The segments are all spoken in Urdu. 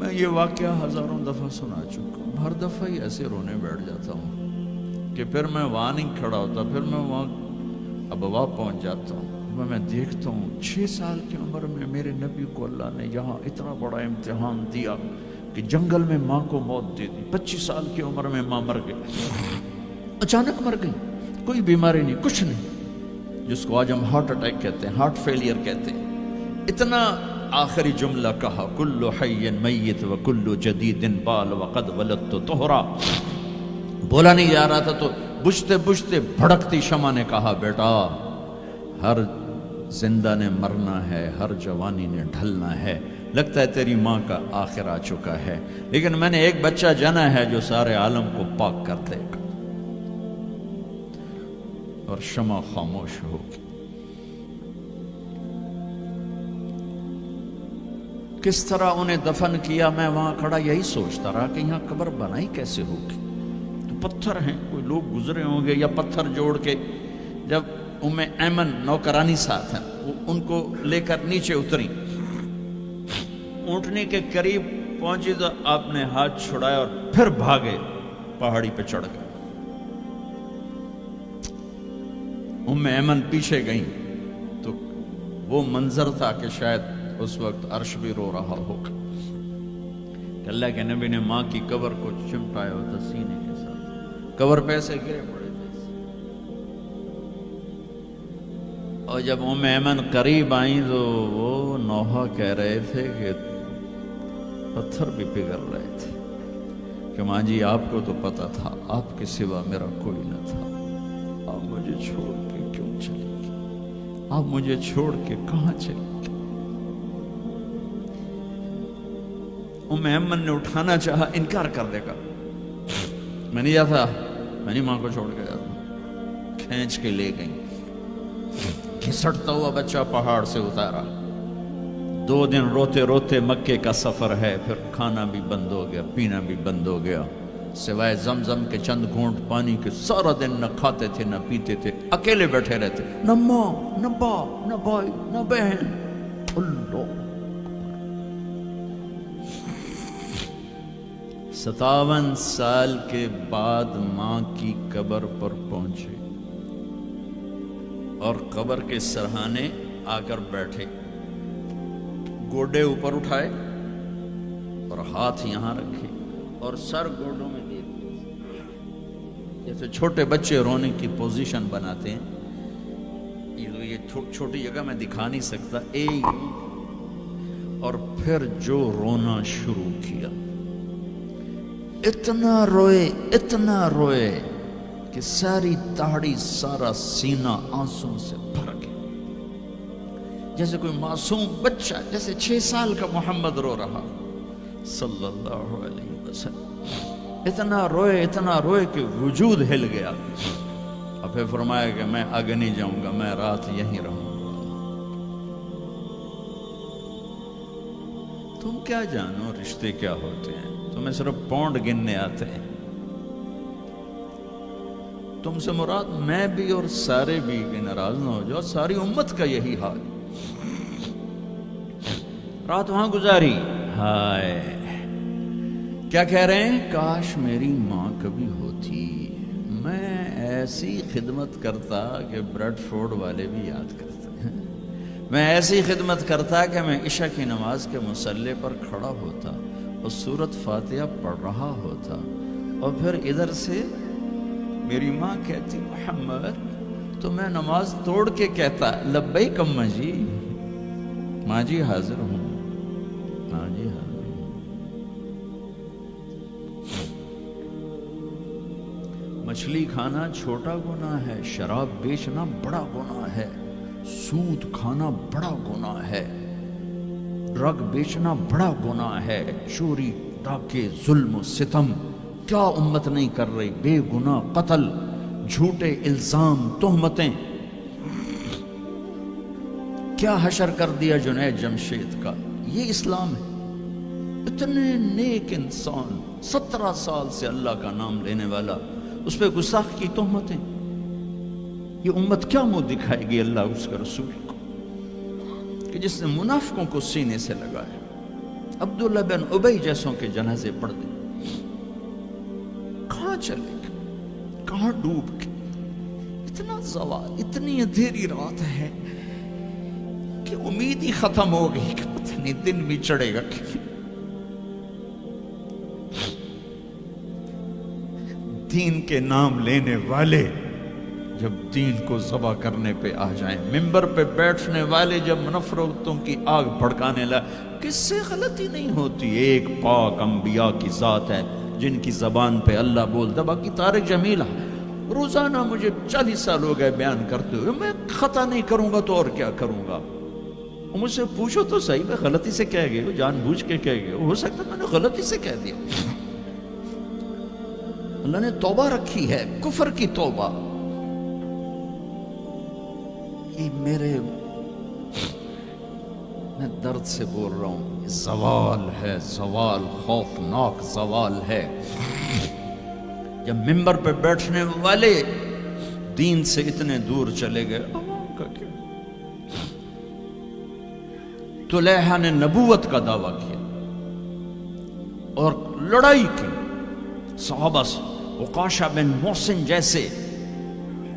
میں یہ واقعہ ہزاروں دفعہ سنا چکا ہوں، ہر دفعہ ہی ایسے رونے بیٹھ جاتا ہوں کہ پھر میں وہاں نہیں کھڑا ہوتا، پھر میں وہاں ابوا پہنچ جاتا ہوں، میں دیکھتا ہوں 6 سال کی عمر میں میرے نبی کو اللہ نے یہاں اتنا بڑا امتحان دیا کہ جنگل میں ماں کو موت دے دی، 25 سال کی عمر میں ماں مر گئی، اچانک مر گئی، کوئی بیماری نہیں، کچھ نہیں، جس کو آج ہم ہارٹ اٹیک کہتے ہیں، ہارٹ فیلئر کہتے ہیں۔ اتنا آخری جملہ کہا، کل حی میت و کل جدید بال وقد ولدت طہرا، بولا نہیں جا رہا تھا تو بجھتے بجھتے بھڑکتی شمع نے کہا، بیٹا ہر زندہ نے مرنا ہے، ہر جوانی نے ڈھلنا ہے، لگتا ہے تیری ماں کا آخر آ چکا ہے، لیکن میں نے ایک بچہ جنا ہے جو سارے عالم کو پاک کر دے گا۔ اور شمع خاموش ہوگی۔ کس طرح انہیں دفن کیا، میں وہاں کھڑا یہی سوچتا رہا کہ یہاں قبر بنائی کیسے ہوگی، تو پتھر ہیں، کوئی لوگ گزرے ہوں گے یا پتھر جوڑ کے، جب ام ایمن نوکرانی ساتھ ہیں، وہ ان کو لے کر نیچے اتری، اونٹنی کے قریب پہنچی تو آپ نے ہاتھ چھڑایا اور پھر بھاگے، پہاڑی پہ چڑھ گئے۔ ام ایمن پیچھے گئیں تو وہ منظر تھا کہ شاید اس وقت عرش بھی رو رہا ہوگا کہ اللہ کے نبی نے ماں کی قبر کو چمٹایا ہوتا سینے کے ساتھ، قبر پہ ایسے گرے پڑے تھے۔ اور جب ام ایمن قریب آئیں تو وہ نوحہ کہہ رہے تھے کہ پتھر بھی پگھل رہے تھے کہ ماں جی آپ کو تو پتا تھا آپ کے سوا میرا کوئی نہ تھا، آپ مجھے چھوڑ کے کیوں چلی گئی، آپ مجھے چھوڑ کے کہاں چلی گئی۔ ام ایمن نے اٹھانا چاہا، انکار کر دے گا، میں نہیں جاتا، میں نہیں ماں کو چھوڑ کے جاتا، کھینچ کے لے گئی، کھسٹتا ہوا بچہ پہاڑ سے اتارا، 2 دن روتے روتے مکے کا سفر ہے، پھر کھانا بھی بند ہو گیا، پینا بھی بند ہو گیا، سوائے زمزم کے چند گھونٹ پانی کے سارا دن نہ کھاتے تھے نہ پیتے تھے، اکیلے بیٹھے رہتے، نہ ماں نہ باپ نہ بھائی نہ بہن۔ اللہ 57 سال کے بعد ماں کی قبر پر پہنچے اور قبر کے سرہانے آ کر بیٹھے، گوڈے اوپر اٹھائے اور ہاتھ یہاں رکھے اور سر گوڈوں میں دے دیے، جیسے چھوٹے بچے رونے کی پوزیشن بناتے ہیں، یہ چھوٹی جگہ میں دکھا نہیں سکتا، اور پھر جو رونا شروع کیا، اتنا روئے کہ ساری داڑھی سارا سینہ آنسوں سے بھر گیا، جیسے کوئی معصوم بچہ، جیسے 6 سال کا محمد رو رہا صلی اللہ علیہ وسلم، اتنا روئے کہ وجود ہل گیا، اور پھر فرمایا کہ میں آگے نہیں جاؤں گا، میں رات یہیں رہوں گا۔ تم کیا جانو رشتے کیا ہوتے ہیں، تمہیں صرف پونڈ گننے آتے ہیں، تم سے مراد میں بھی اور سارے بھی، کہ ناراض نہ ہو جاؤ، ساری امت کا یہی حال۔ رات وہاں گزاری، ہائے کیا کہہ رہے ہیں، کاش میری ماں کبھی ہوتی، میں ایسی خدمت کرتا کہ بریڈ فورڈ والے بھی یاد کرتے ہیں، میں ایسی خدمت کرتا کہ میں عشاء کی نماز کے مصلی پر کھڑا ہوتا اور سورۃ فاتحہ پڑھ رہا ہوتا، اور پھر ادھر سے میری ماں کہتی محمد، تو میں نماز توڑ کے کہتا لبیک اماں جی، ماں جی حاضر ہوں، ماں جی حاضر ہوں۔ مچھلی کھانا چھوٹا گناہ ہے، شراب بیچنا بڑا گناہ ہے، سود کھانا بڑا گناہ ہے، ڈرگ بیچنا بڑا گناہ ہے، چوری ڈاکے ظلم و ستم کیا امت نہیں کر رہی، بے گناہ قتل، جھوٹے الزام تہمتیں، کیا حشر کر دیا جنید جمشید کا، یہ اسلام ہے۔ اتنے نیک انسان، 17 سال سے اللہ کا نام لینے والا، اس پہ گستاخ کی تہمتیں، یہ امت کیا منہ دکھائے گی اللہ اس کے رسول کو، کہ جس نے منافقوں کو سینے سے لگایا، عبداللہ بن ابی جیسوں کے جنازے پڑھ دیں. کہاں چلے گئے, کہاں ڈوب کے. اتنا زوال, اتنی اندھیری رات ہے کہ امید ہی ختم ہو گئی کہ پتہ نہیں دن بھی چڑھے گا. دین کے نام لینے والے جب دین کو ذبح کرنے پہ آ جائیں, ممبر پہ بیٹھنے والے جب نفرتوں کی آگ بھڑکانے لگے, کس سے غلطی نہیں ہوتی. ایک پاک انبیاء کی ذات ہے جن کی زبان پہ اللہ بولتا. باقی طارق جمیل روزانہ مجھے 40 سال ہو گئے بیان کرتے ہوئے, میں خطا نہیں کروں گا تو اور کیا کروں گا. مجھ سے پوچھو تو صحیح, میں غلطی سے کہہ گئے, جان بوجھ کے کہہ گئے, ہو سکتا میں نے غلطی سے کہہ دیا. اللہ نے توبہ رکھی ہے, کفر کی توبہ. یہ میں درد سے بول رہا ہوں, زوال ہے, زوال, خوفناک زوال ہے. جب ممبر پہ بیٹھنے والے دین سے اتنے دور چلے گئے, عوام کا کیا. طلیحہ نے نبوت کا دعویٰ کیا اور لڑائی کی صحابہ سے. عکاشہ بن محسن جیسے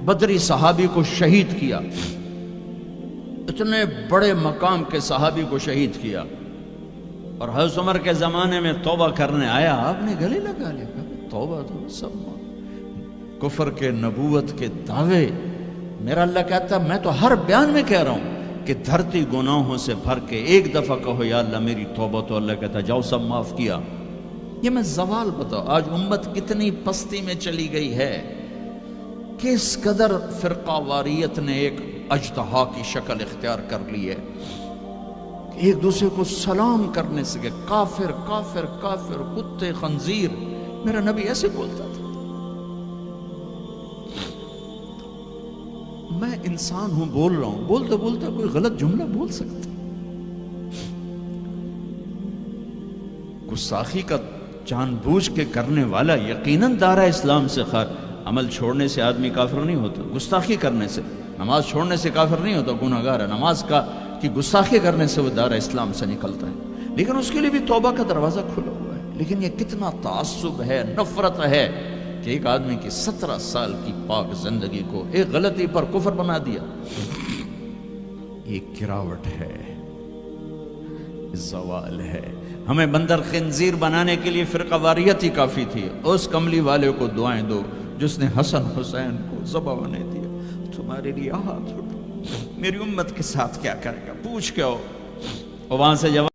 بدری صحابی کو شہید کیا, اتنے بڑے مقام کے صحابی کو شہید کیا. اور حضرت عمر کے زمانے میں توبہ کرنے آیا, آپ نے گلے لگا لیا, توبہ تو سب کفر کے نبوت کے دعوے. میرا اللہ کہتا میں تو ہر بیان میں کہہ رہا ہوں کہ دھرتی گناہوں سے بھر کے ایک دفعہ کہو یا اللہ میری توبہ, تو اللہ کہتا جاؤ سب معاف کیا. یہ میں زوال بتاؤ. آج امت کتنی پستی میں چلی گئی ہے, کس قدر فرقہ واریت نے ایک اجتہا کی شکل اختیار کر لی ہے. ایک دوسرے کو سلام کرنے سے کہ کافر کافر کافر, کتے خنزیر. میرا نبی ایسے بولتا تھا. میں انسان ہوں, بول رہا ہوں, بولتا بولتا کوئی غلط جملہ بول سکتا. گستاخی کا جان بوجھ کے کرنے والا یقیناً دارہ اسلام سے عمل چھوڑنے سے آدمی کافر نہیں ہوتا. گستاخی کرنے سے, نماز چھوڑنے سے کافر نہیں ہوتا, گناہگار ہے. نماز کی گستاخی کرنے سے وہ دارہ اسلام سے نکلتا ہے, لیکن اس کے لیے بھی توبہ کا دروازہ کھلا ہوا ہے. لیکن یہ کتنا تعصب ہے, نفرت ہے کہ ایک آدمی کی 17 سال کی پاک زندگی کو ایک غلطی پر کفر بنا دیا. یہ گراوٹ ہے, زوال ہے. ہمیں بندر خنزیر بنانے کے لیے فرقہ واریت ہی کافی تھی. اس کملی والے کو دعائیں دو جس نے حسن حسین کو ذبح بنا دیا. تمہارے لیے ہاتھ اٹھو, میری امت کے ساتھ کیا کرے گا, پوچھ کے آؤ. اور وہاں سے جواب